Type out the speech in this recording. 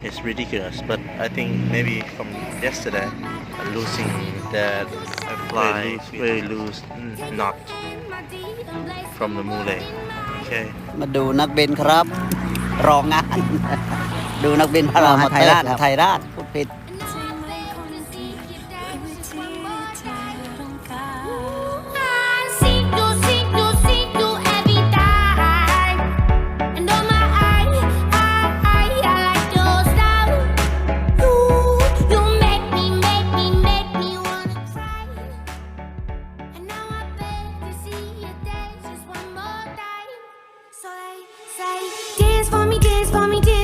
It's ridiculous, but I think maybe from yesterday, I'm losing that very loose knot from the muley. Okay. มาดูนักบินครับ รองงาน ดูนักบินพารามอเตอร์ไทยราชพูดผิดDance for me, dance for me, dance.